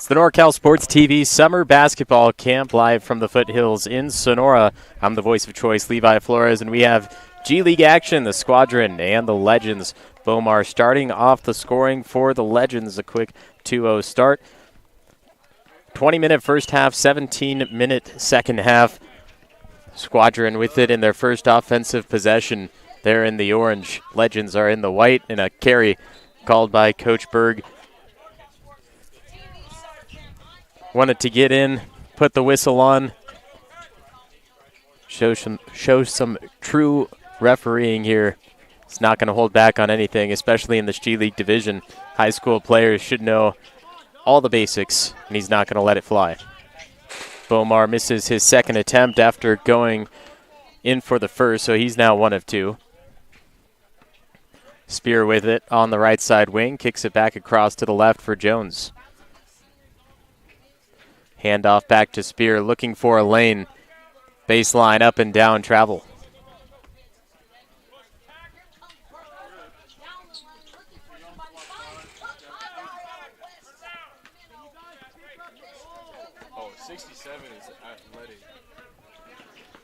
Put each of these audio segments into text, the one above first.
It's the NorCal Sports TV Summer Basketball Camp live from the foothills in Sonora. I'm the voice of choice, Levi Flores, and we have G League action, the Squadron and the Legends. Bomar starting off the scoring for the Legends, a quick 2-0 start. 20-minute first half, 17-minute second half. Squadron with it in their first offensive possession. They're in the orange. Legends are in the white, and a carry called by Coach Berg. Wanted to get in, put the whistle on, show some true refereeing here. It's not going to hold back on anything, especially in this G League division. High school players should know all the basics, and he's not going to let it fly. Bomar misses his second attempt after going in for the first, so he's now 1 of 2. Spear with it on the right side wing, kicks it back across to the left for Jones. Handoff back to Spear, looking for a lane. Baseline, up and down travel.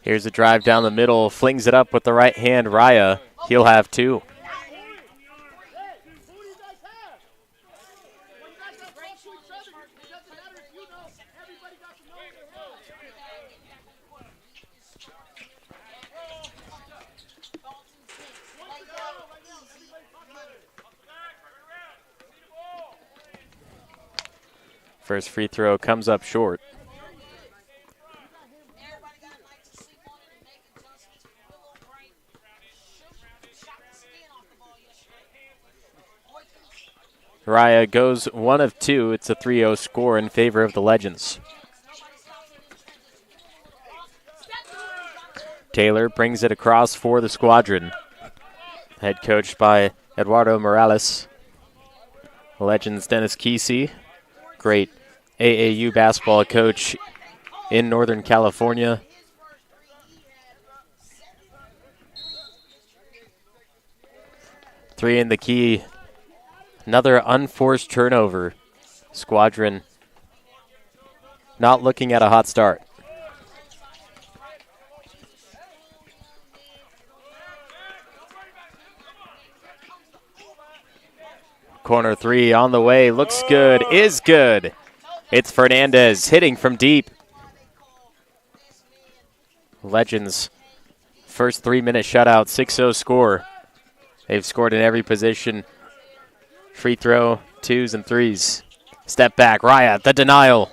Here's a drive down the middle, flings it up with the right hand, Raya. He'll have 2. First free throw comes up short. Raya goes 1 of 2. It's a 3-0 score in favor of the Legends. Taylor brings it across for the Squadron. Head coached by Eduardo Morales. Legends Dennis Kesey, great AAU basketball coach in Northern California. Three in the key. Another unforced turnover. Squadron not looking at a hot start. Corner 3 on the way. Looks good. Is good. It's Fernandez hitting from deep. Legends first 3-minute shutout, 6-0 score. They've scored in every position. Free throw, 2s and 3s. Step back, Raya, the denial.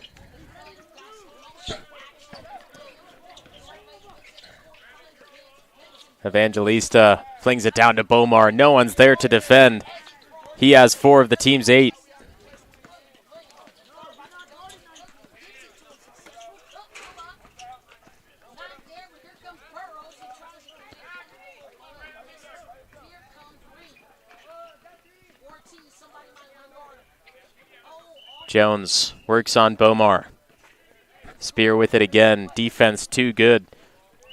Evangelista flings it down to Bomar. No one's there to defend. He has 4 of the team's 8. Jones works on Bomar. Spear with it again. Defense too good.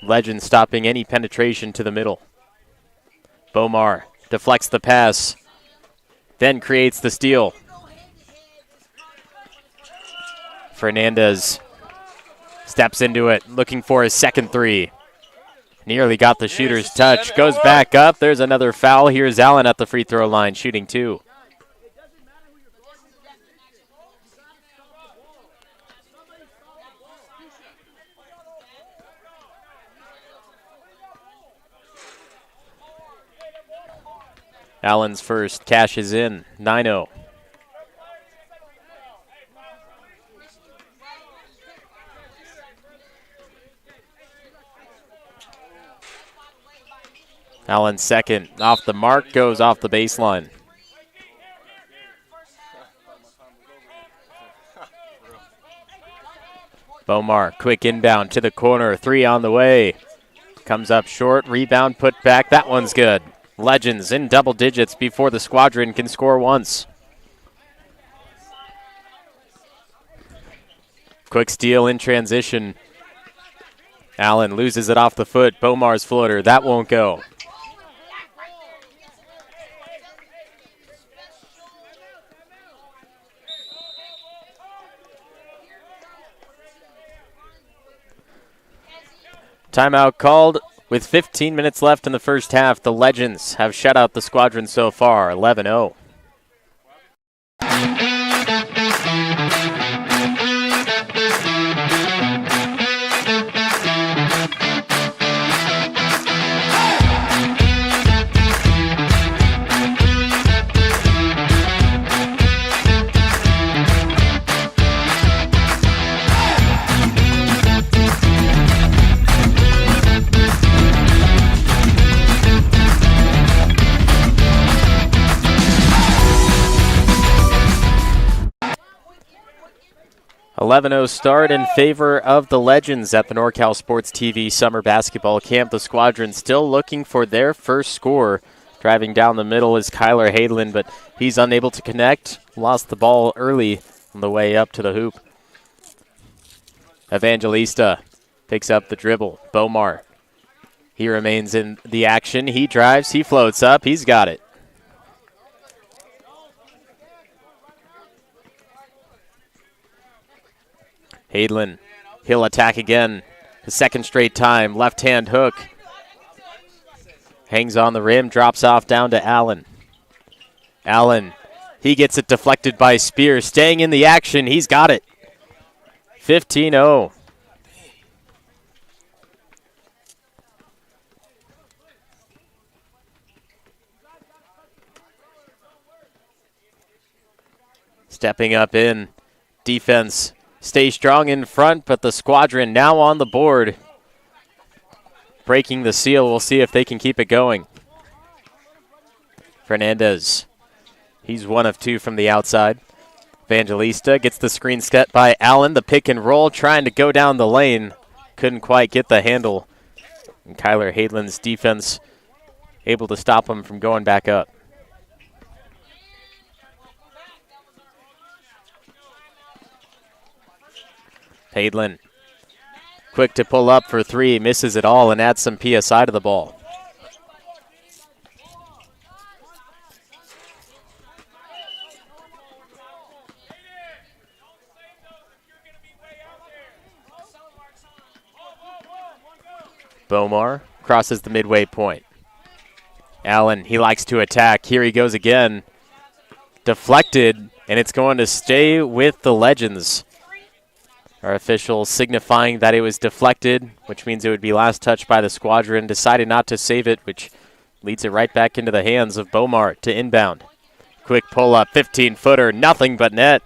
Legend stopping any penetration to the middle. Bomar deflects the pass, then creates the steal. Fernandez steps into it, looking for his second 3. Nearly got the shooter's touch. Goes back up. There's another foul. Here's Allen at the free throw line, shooting 2. Allen's first, cashes in, 9-0. Allen's second, off the mark, goes off the baseline. Bomar, quick inbound to the corner, 3 on the way. Comes up short, rebound put back, that one's good. Legends in double digits before the Squadron can score once. Quick steal in transition. Allen loses it off the foot. Bomar's floater, that won't go. Timeout called with 15 minutes left in the first half. The Legends have shut out the Squadron so far, 11-0. Start in favor of the Legends at the NorCal Sports TV Summer Basketball Camp. The Squadron still looking for their first score. Driving down the middle is Kyler Hadlin, but he's unable to connect. Lost the ball early on the way up to the hoop. Evangelista picks up the dribble. Bomar. He remains in the action. He drives. He floats up. He's got it. Hadlin, he'll attack again. The second straight time. Left-hand hook. Hangs on the rim. Drops off down to Allen. Allen, he gets it deflected by Spear. Staying in the action. He's got it. 15-0. Stepping up in defense. Stay strong in front, but the Squadron now on the board. Breaking the seal. We'll see if they can keep it going. Fernandez. He's 1 of 2 from the outside. Evangelista gets the screen set by Allen. The pick and roll trying to go down the lane. Couldn't quite get the handle. And Kyler Hadlin's defense able to stop him from going back up. Hadlin, quick to pull up for 3, misses it all and adds some PSI to the ball. Bomar crosses the midway point. Allen, he likes to attack. Here he goes again. Deflected, and it's going to stay with the Legends. Our official signifying that it was deflected, which means it would be last touched by the Squadron. Decided not to save it, which leads it right back into the hands of Bomar to inbound. Quick pull-up, 15-footer, nothing but net.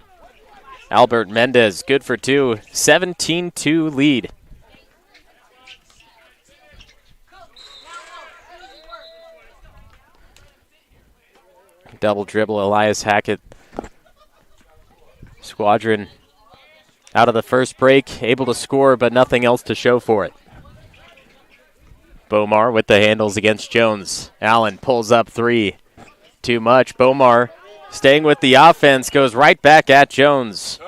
Albert Mendez, good for 2. 17-2 lead. Double dribble, Elias Hackett. Squadron out of the first break, able to score, but nothing else to show for it. Bomar with the handles against Jones. Allen pulls up 3. Too much. Bomar staying with the offense, goes right back at Jones.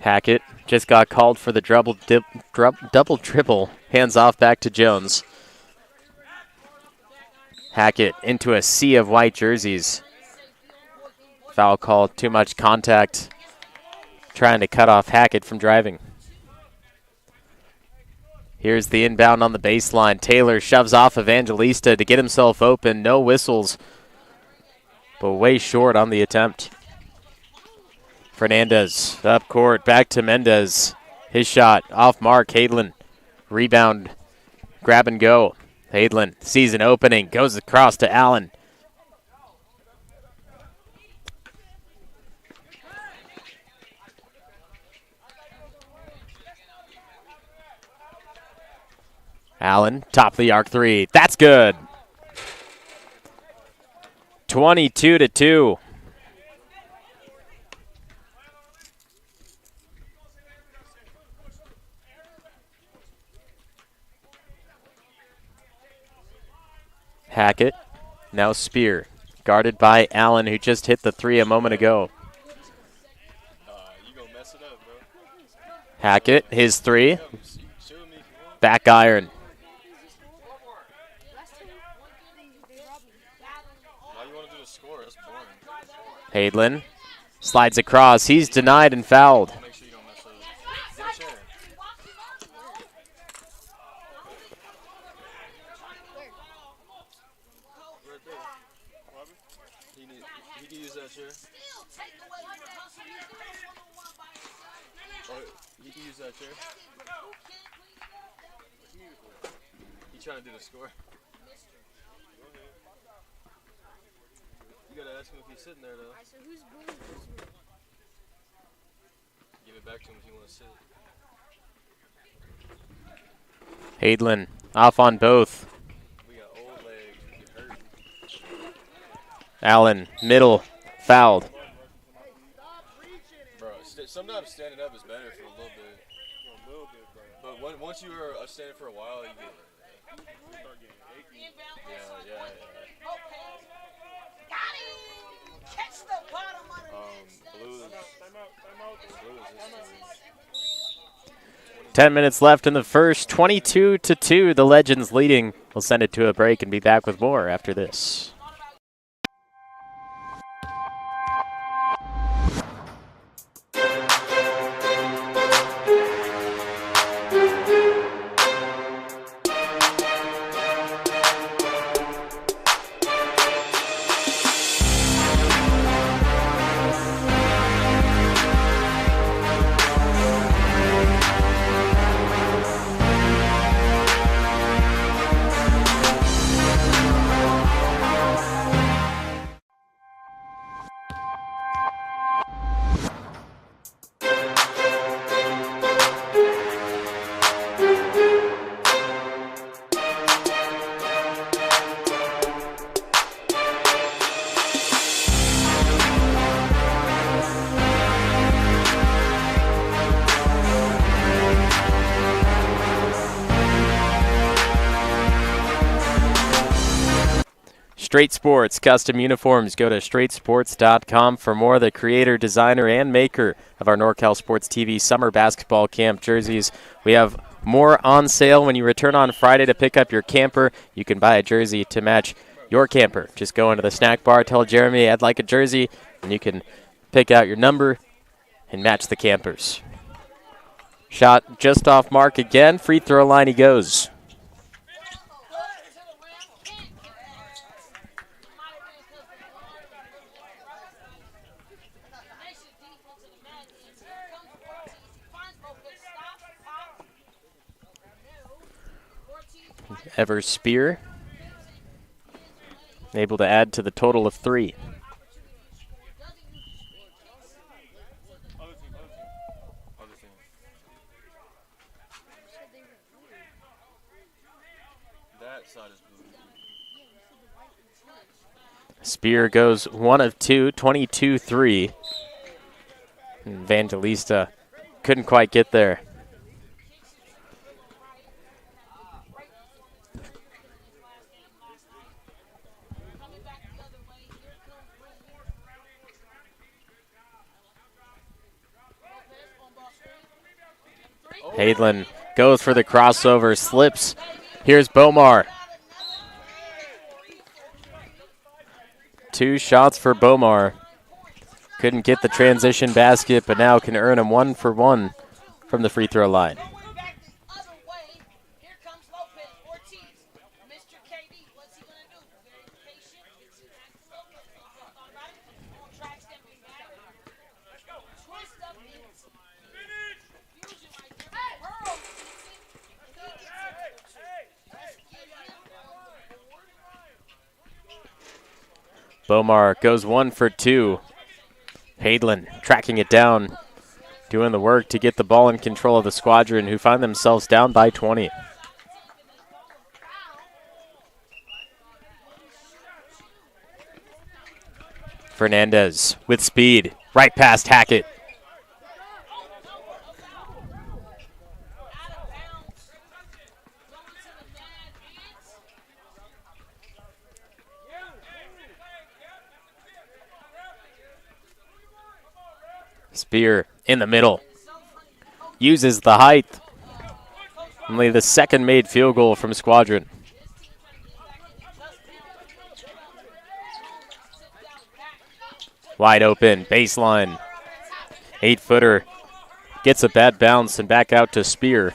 Hackett just got called for the double dribble. Hands off back to Jones. Hackett into a sea of white jerseys. Foul call, too much contact. Trying to cut off Hackett from driving. Here's the inbound on the baseline. Taylor shoves off Evangelista to get himself open. No whistles, but way short on the attempt. Fernandez up court, back to Mendez. His shot off mark. Hadlin, rebound, grab and go. Hadlin sees an opening, goes across to Allen. Allen, top of the arc 3. That's good. 22-2. Hackett, now Spear, guarded by Allen, who just hit the 3 a moment ago. Hackett, his 3. Back iron. Hadlin Slides across. He's denied and fouled. Trying to do the score. You gotta ask him if he's sitting there though. I said, who's bullying this one? Give it back to him if you want to sit. Hadlin off on both. We got old legs. We get hurt. Allen, middle, fouled. Bro, sometimes standing up is better for a little bit. But once you are standing for a while, you get. Yeah. Catch the bottom of the Blues. 10 minutes left in the first. 22-2. The Legends leading. We'll send it to a break and be back with more after this. Straight Sports custom uniforms. Go to straightsports.com for more. The creator, designer, and maker of our NorCal Sports TV summer basketball camp jerseys. We have more on sale when you return on Friday to pick up your camper. You can buy a jersey to match your camper. Just go into the snack bar, tell Jeremy I'd like a jersey, and you can pick out your number and match the campers. Shot just off mark again. Free throw line he goes. Evers Spear, able to add to the total of 3. Spear goes 1 of 2, 22-3. Evangelista couldn't quite get there. Hadlin goes for the crossover, slips. Here's Bomar. 2 shots for Bomar. Couldn't get the transition basket, but now can earn him 1 for 1 from the free throw line. Bomar goes 1 for 2. Hadlin tracking it down, doing the work to get the ball in control of the Squadron, who find themselves down by 20. Fernandez with speed, right past Hackett. Spear in the middle. Uses the height. Only the second made field goal from Squadron. Wide open, baseline. 8-footer gets a bad bounce and back out to Spear.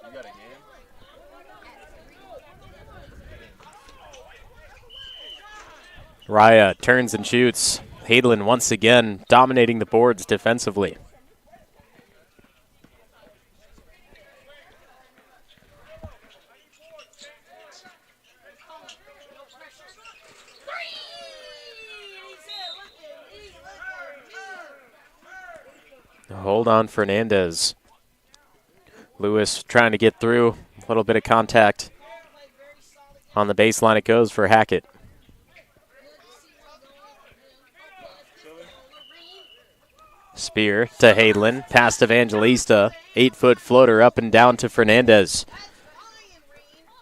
You got a game? Raya turns and shoots. Hadlin once again dominating the boards defensively. Hold on, Fernandez. Lewis trying to get through. A little bit of contact. On the baseline it goes for Hackett. Spear to Hadlin. Pass to Evangelista. 8-foot floater up and down to Fernandez.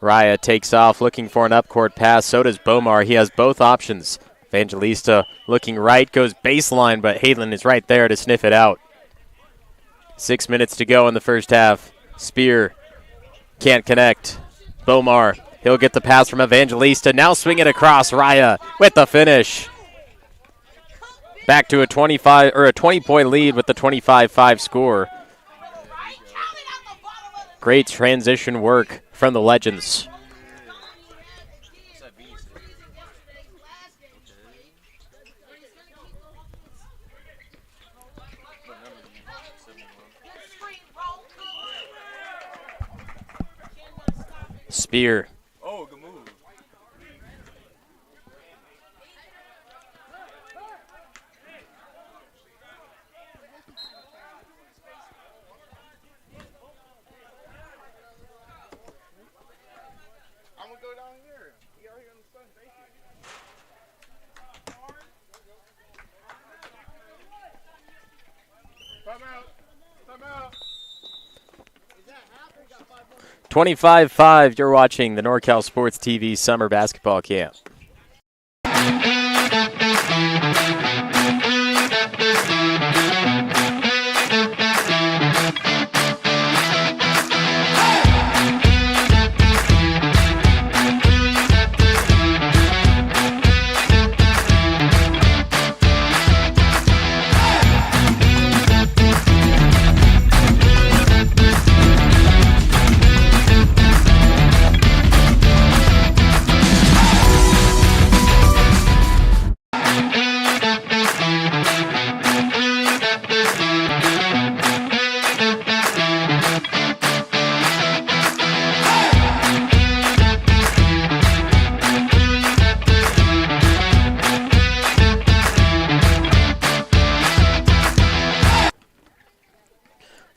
Raya takes off looking for an upcourt pass. So does Bomar. He has both options. Evangelista looking right. Goes baseline, but Hadlin is right there to sniff it out. 6 minutes to go in the first half. Spear can't connect. Bomar, he'll get the pass from Evangelista. Now swing it across. Raya with the finish. Back to a 20-point lead with the 25-5 score. Great transition work from the Legends. Spear. Oh, good move. I'm gonna go down here. We are here in the sun baking. Time out. Time out. 25-5, you're watching the NorCal Sports TV Summer Basketball Camp.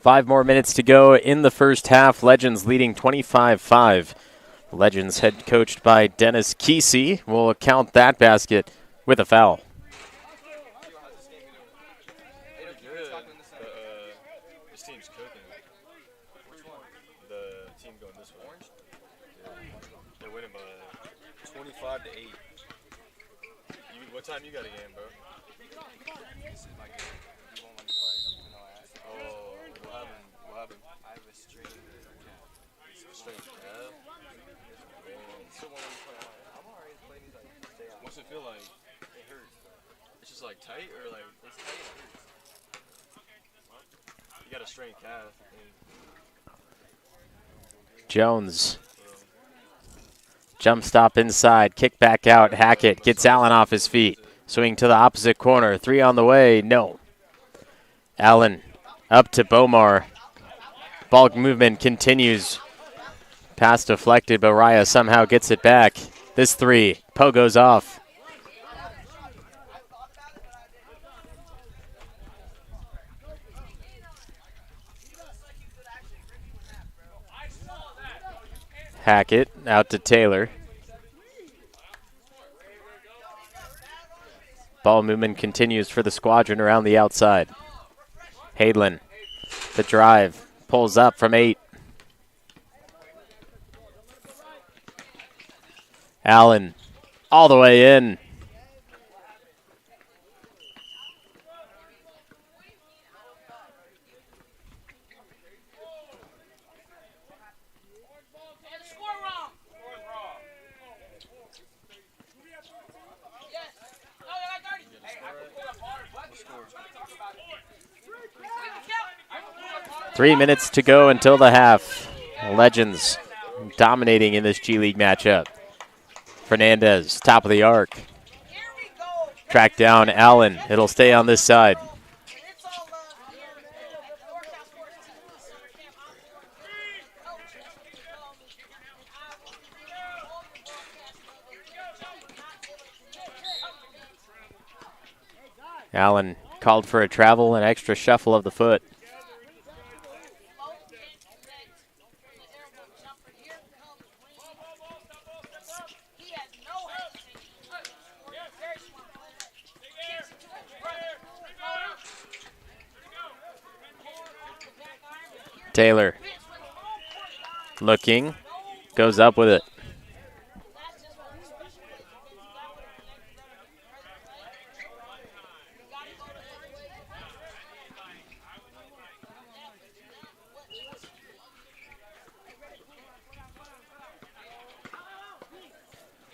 Five more minutes to go in the first half. Legends leading 25-5. Legends head coached by Dennis Kesey will count that basket with a foul. This team's cooking. The team going this way. They're winning by 25-8. What time you got a game, bro? This is my game. You won't let me play. Oh, what happened? I have a strained calf. Strained calf? Still won't let me play. I'm already playing these like stay out. What's it feel like? It hurts. It's just like tight or like it's tight and it hurts. You got a strained calf. Jones. Jump stop inside. Kick back out. Hackett gets Allen off his feet. Swing to the opposite corner. Three on the way. No. Allen up to Bomar. Ball movement continues. Pass deflected, but Raya somehow gets it back. This three. Poe goes off. Hackett out to Taylor. Ball movement continues for the Squadron around the outside. Hadlin, the drive, pulls up from 8. Allen, all the way in. 3 minutes to go until the half. Legends dominating in this G League matchup. Fernandez, top of the arc. Track down Allen. It'll stay on this side. Allen called for a travel, an extra shuffle of the foot. Taylor looking, goes up with it.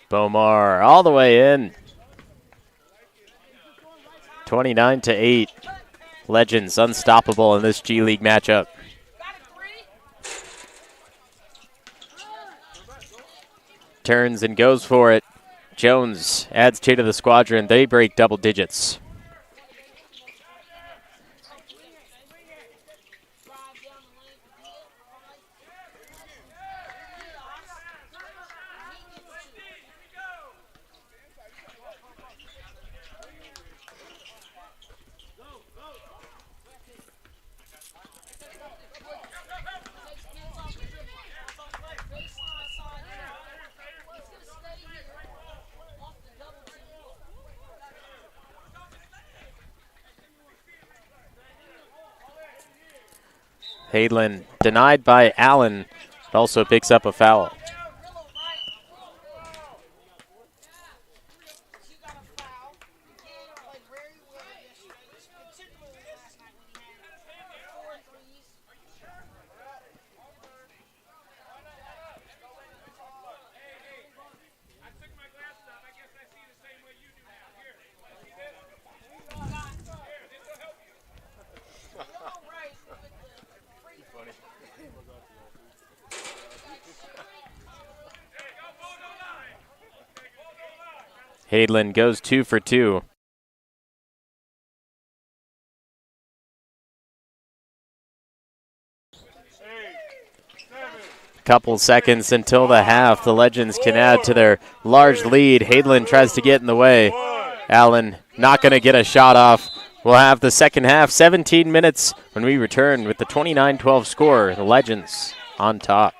Bomar all the way in. 29-8. Legends unstoppable in this G League matchup. Turns and goes for it. Jones adds 2 to the Squadron. They break double digits. Hadlin denied by Allen, but also picks up a foul. Hadlin goes 2 for 2. Couple seconds until the half. The Legends can add to their large lead. Hadlin tries to get in the way. Allen not going to get a shot off. We'll have the second half, 17 minutes when we return with the 29-12 score. The Legends on top.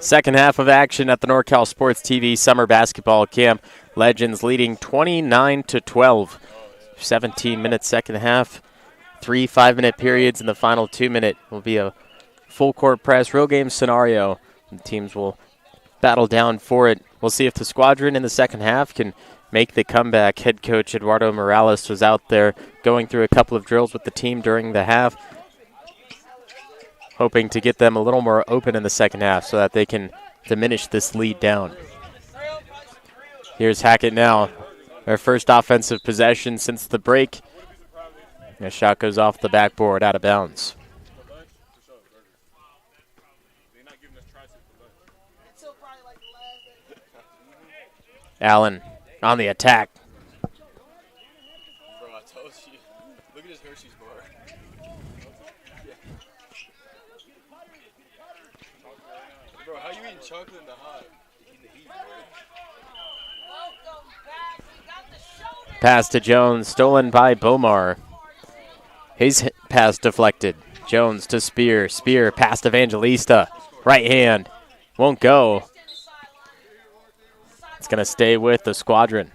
Second half of action at the NorCal Sports TV Summer Basketball Camp. Legends leading 29-12. 17-minute second half. 3 5-minute periods in the final 2 minute. Will be a full court press, real game scenario. The teams will battle down for it. We'll see if the Squadron in the second half can make the comeback. Head coach Eduardo Morales was out there going through a couple of drills with the team during the half, hoping to get them a little more open in the second half so that they can diminish this lead down. Here's Hackett now. Their first offensive possession since the break. A shot goes off the backboard, out of bounds. Allen on the attack. Bro, I told you. Look at his Hershey's bar. Bro, how you eating chocolate in the hot? In the heat, bro. Pass to Jones, stolen by Bomar. His pass deflected. Jones to Spear. Spear pass to Evangelista. Right hand. Won't go. It's going to stay with the Squadron.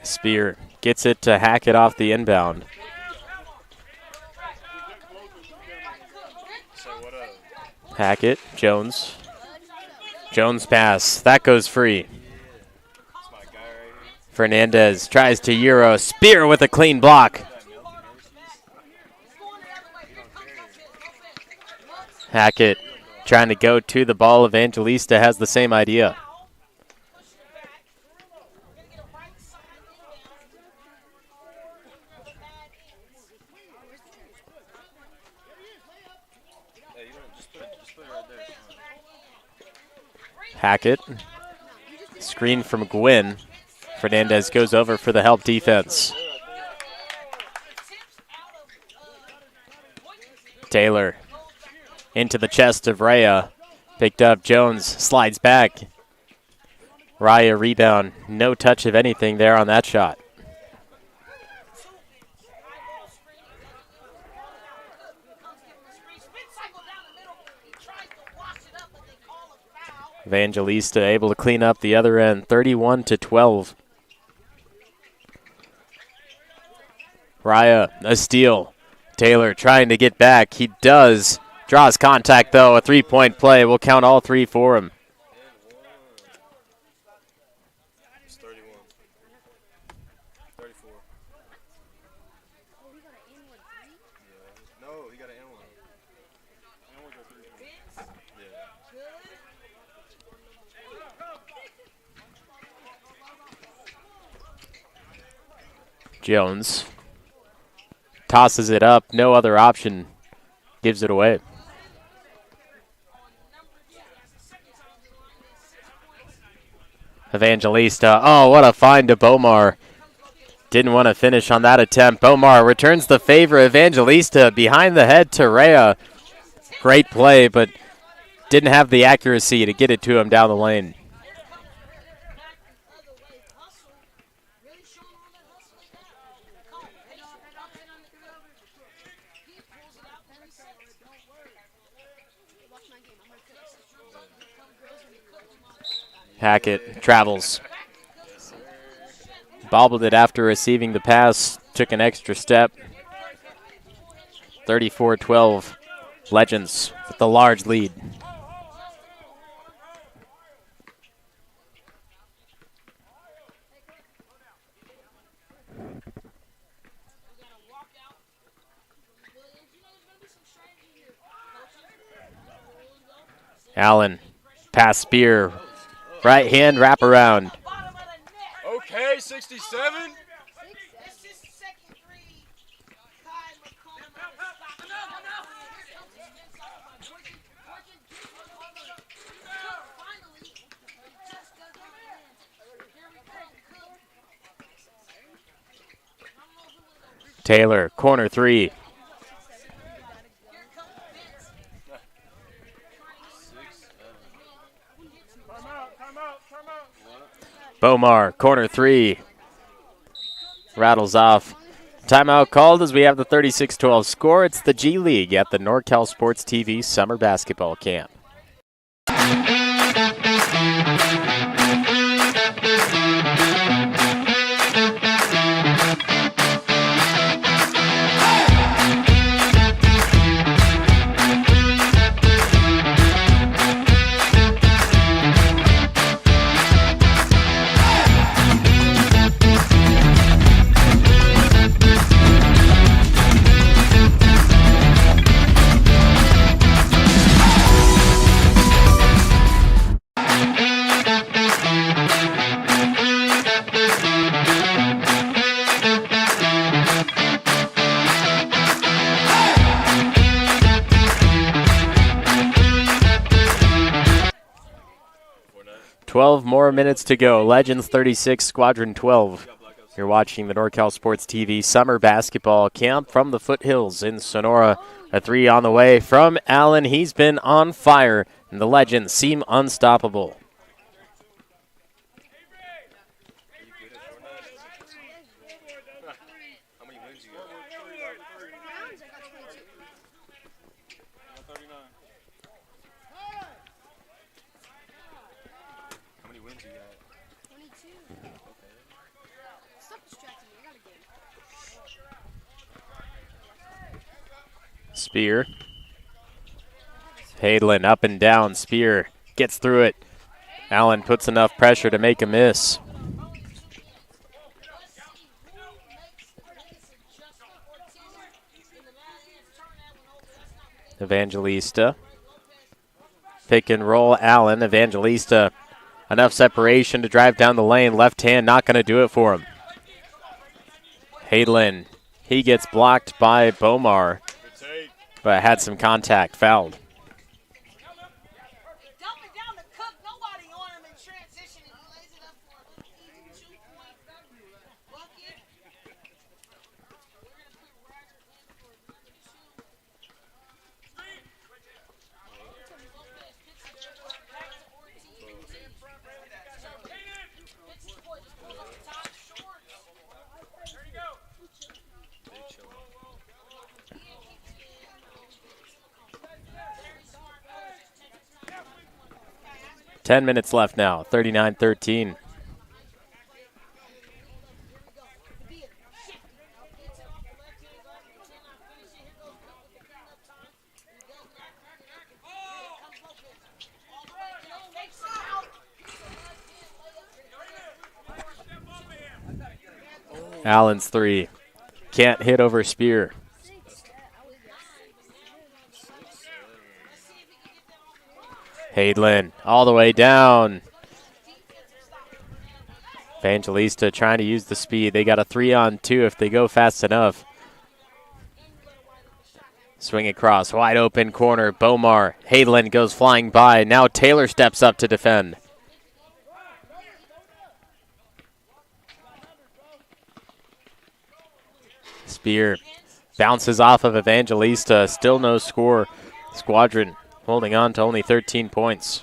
Spear gets it to Hackett off the inbound. Hackett, Jones. Jones pass. That goes free. Fernandez tries to Euro. Spear with a clean block. Hackett trying to go to the ball. Evangelista has the same idea. Hackett, screen from Gwynn. Fernandez goes over for the help defense. Taylor into the chest of Raya. Picked up, Jones slides back. Raya rebound, no touch of anything there on that shot. Evangelista able to clean up the other end, 31-12. Raya, a steal. Taylor trying to get back. He does. Draws contact, though. A three-point play. We'll count all three for him. It's 31. 34. No, he got an N1. Jones tosses it up. No other option. Gives it away. Evangelista. Oh, what a find to Bomar. Didn't want to finish on that attempt. Bomar returns the favor. Evangelista behind the head to Rhea. Great play, but didn't have the accuracy to get it to him down the lane. Hackett travels. Bobbled it after receiving the pass. Took an extra step. 34-12. Legends with the large lead. Allen, pass Spear. Right hand wraparound. Okay, 67. Taylor, corner three. Bomar, corner three. Rattles off. Timeout called as we have the 36-12 score. It's the G League at the NorCal Sports TV Summer Basketball Camp. More minutes to go. Legends 36, Squadron 12. You're watching the NorCal Sports TV Summer Basketball Camp from the foothills in Sonora. A three on the way from Allen. He's been on fire, and the Legends seem unstoppable. Spear. Hadlin up and down. Spear gets through it. Allen puts enough pressure to make a miss. Evangelista. Pick and roll Allen. Evangelista. Enough separation to drive down the lane. Left hand not going to do it for him. Hadlin. He gets blocked by Bomar, but had some contact, fouled. Ten minutes left now, 39-13. Allen's three. Can't hit over Spear. Hadlin all the way down. Evangelista trying to use the speed. They got a 3-on-2 if they go fast enough. Swing across, wide open corner. Bomar. Hadlin goes flying by. Now Taylor steps up to defend. Spear bounces off of Evangelista. Still no score. Squadron holding on to only 13 points.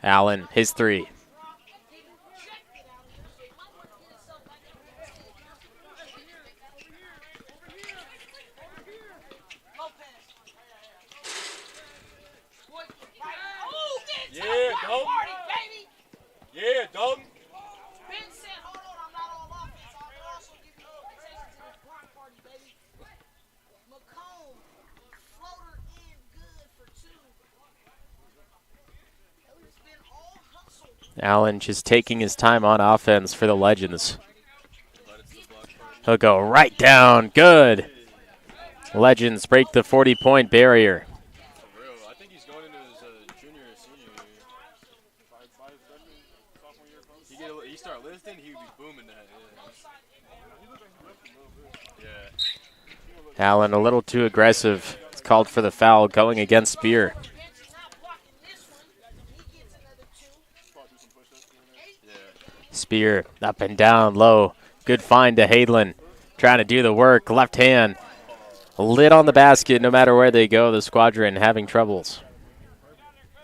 Allen, his three. Yeah, Dalton. Yeah, Dalton. Allen just taking his time on offense for the Legends. He'll go right down. Good. Legends break the 40-point barrier. For real, I think he's going into his junior or senior year. Sophomore year. He start lifting, he would be booming that. Yeah. Allen a little too aggressive. It's called for the foul going against Spear. Spear up and down low. Good find to Hadlin. Trying to do the work. Left hand. Lid on the basket no matter where they go. The Squadron having troubles.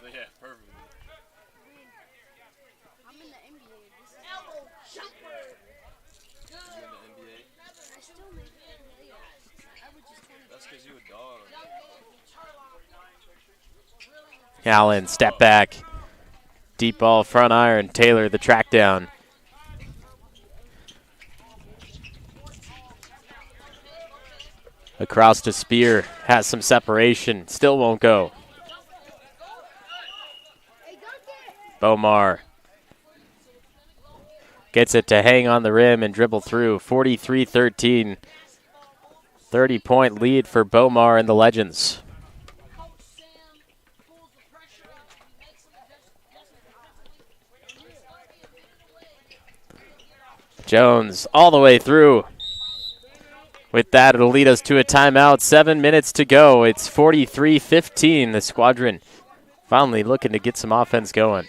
Yeah, perfect. I'm in the NBA. This is elbow jumper. You in the NBA? I still make it. Yeah. I would just 20. That's because you a dog. Allen, step back. Deep ball, front iron. Taylor, the track down. Across to Spear. Has some separation. Still won't go. Bomar gets it to hang on the rim and dribble through. 43-13. 30-point lead for Bomar and the Legends. Jones all the way through. With that, it'll lead us to a timeout. 7 minutes to go. It's 43-15. The Squadron finally looking to get some offense going.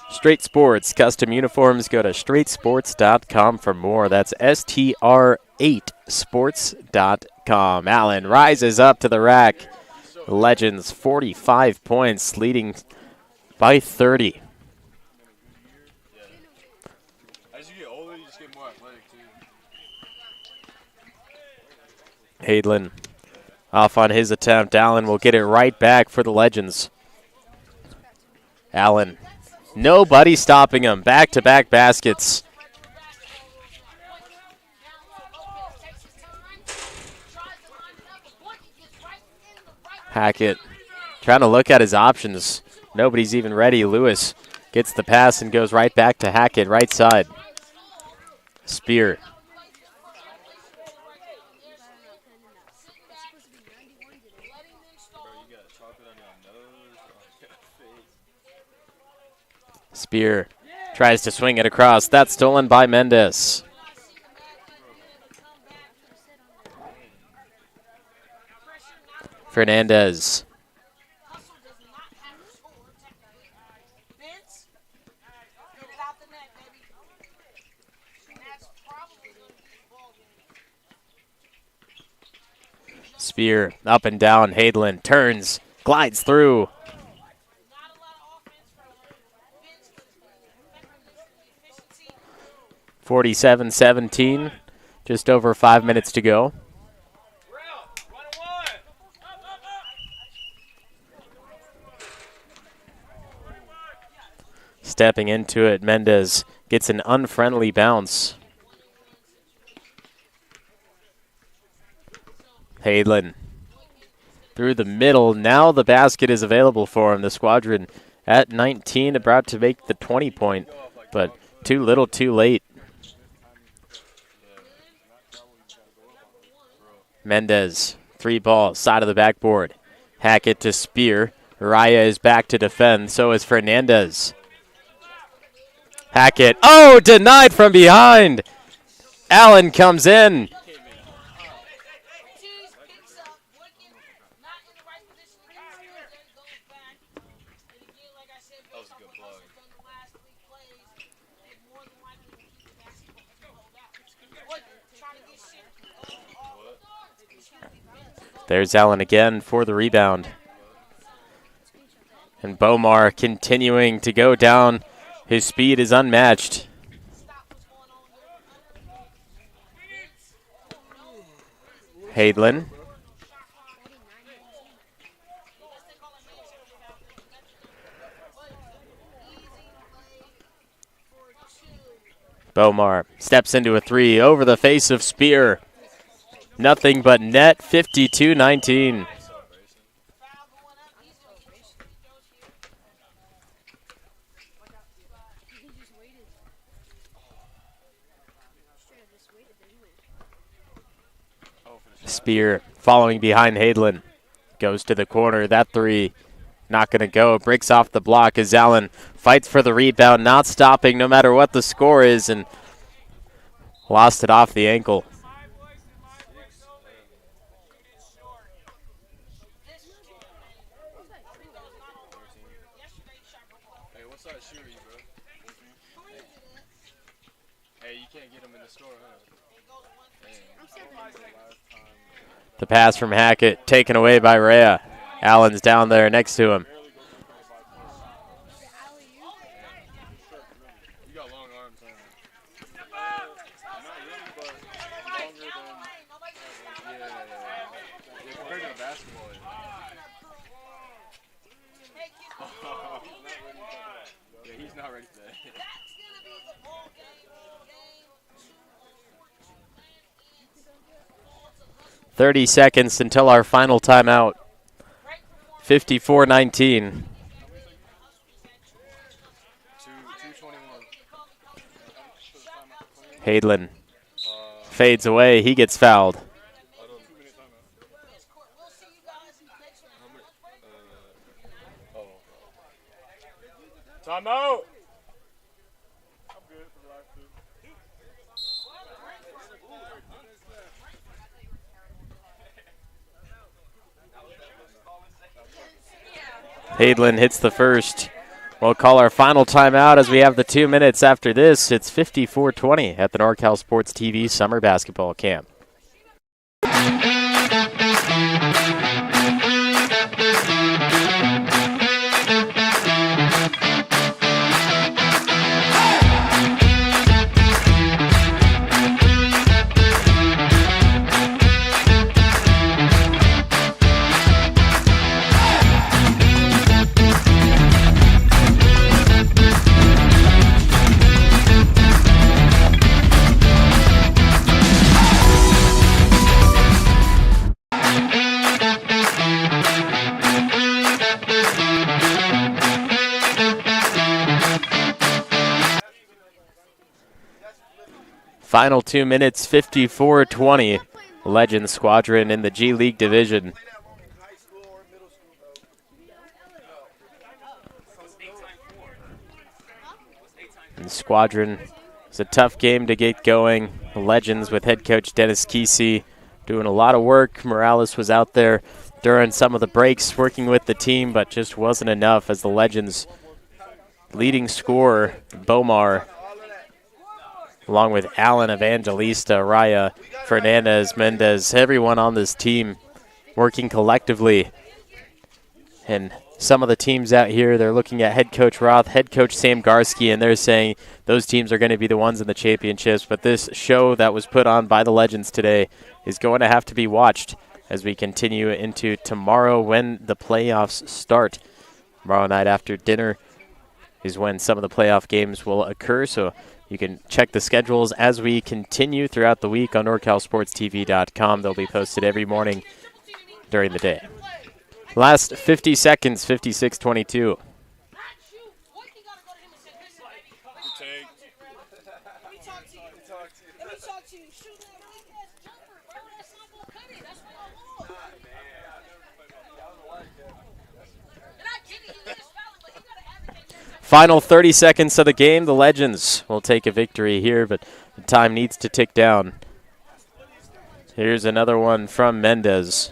Straight Sports custom uniforms. Go to straightsports.com for more. That's STR8sports.com. Allen rises up to the rack. Legends 45 points, leading by 30. As you get older, you just get more athletic, too. Hadlin off on his attempt. Allen will get it right back for the Legends. Allen. Nobody stopping him. Back-to-back baskets. Hackett trying to look at his options. Nobody's even ready. Lewis gets the pass and goes right back to Hackett, right side. Spear. Spear tries to swing it across. That's stolen by Mendez. Fernandez. Spear up and down. Hadlin turns, glides through. 47-17, just over 5 minutes to go. Stepping into it, Mendez gets an unfriendly bounce. Hadlin through the middle. Now the basket is available for him. The Squadron at 19, about to make the 20-point, but too little, too late. Mendez, 3 ball, side of the backboard. Hackett to Spear. Raya is back to defend. So is Fernandez. Hackett. Oh, denied from behind. Allen comes in. There's Allen again for the rebound. And Bomar continuing to go down. His speed is unmatched. Hadlin. Bomar steps into a 3 over the face of Spear. Nothing but net, 52-19. Spear following behind Hadlin. Goes to the corner. That three not going to go. Breaks off the block as Allen fights for the rebound, not stopping no matter what the score is, and lost it off the ankle. Hey, what size shoe are you, bro? Hey, you can't get them in the store, huh? The pass from Hackett taken away by Rhea. Allen's down there next to him. You got long arms, huh? Not really, but longer than. Yeah, compared to the basketball. Yeah, he's not ready for that. 30 seconds until our final timeout. 54-19. Hadlin fades away. He gets fouled. Timeout. Hadlin hits the first. We'll call our final timeout as we have the 2 minutes after this. It's 54-20 at the NorCal Sports TV Summer Basketball Camp. Final 2 minutes, 54-20. Legends Squadron in the G League division. And Squadron, it's a tough game to get going. The Legends with head coach Dennis Kesey doing a lot of work. Morales was out there during some of the breaks working with the team, but just wasn't enough as the Legends leading scorer, Bomar, along with Allen, Evangelista, Raya, Fernandez, Mendez, everyone on this team working collectively. And some of the teams out here, they're looking at head coach Roth, head coach Sam Garski, and they're saying those teams are going to be the ones in the championships. But this show that was put on by the Legends today is going to have to be watched as we continue into tomorrow when the playoffs start. Tomorrow night after dinner is when some of the playoff games will occur. So you can check the schedules as we continue throughout the week on NorCalSportsTV.com. They'll be posted every morning during the day. Last 50 seconds, 56-22. Final 30 seconds of the game. The Legends will take a victory here, but the time needs to tick down. Here's another one from Mendez.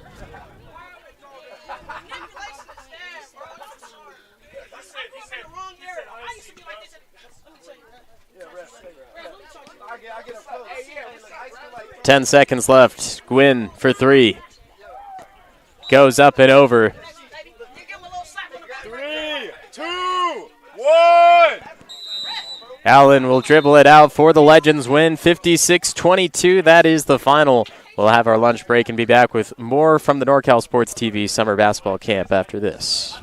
Ten seconds left. Gwynn for three. Goes up and over. 3, 2, 1. Allen will dribble it out for the Legends win, 56-22. That is the final. We'll have our lunch break and be back with more from the NorCal Sports TV Summer Basketball Camp after this.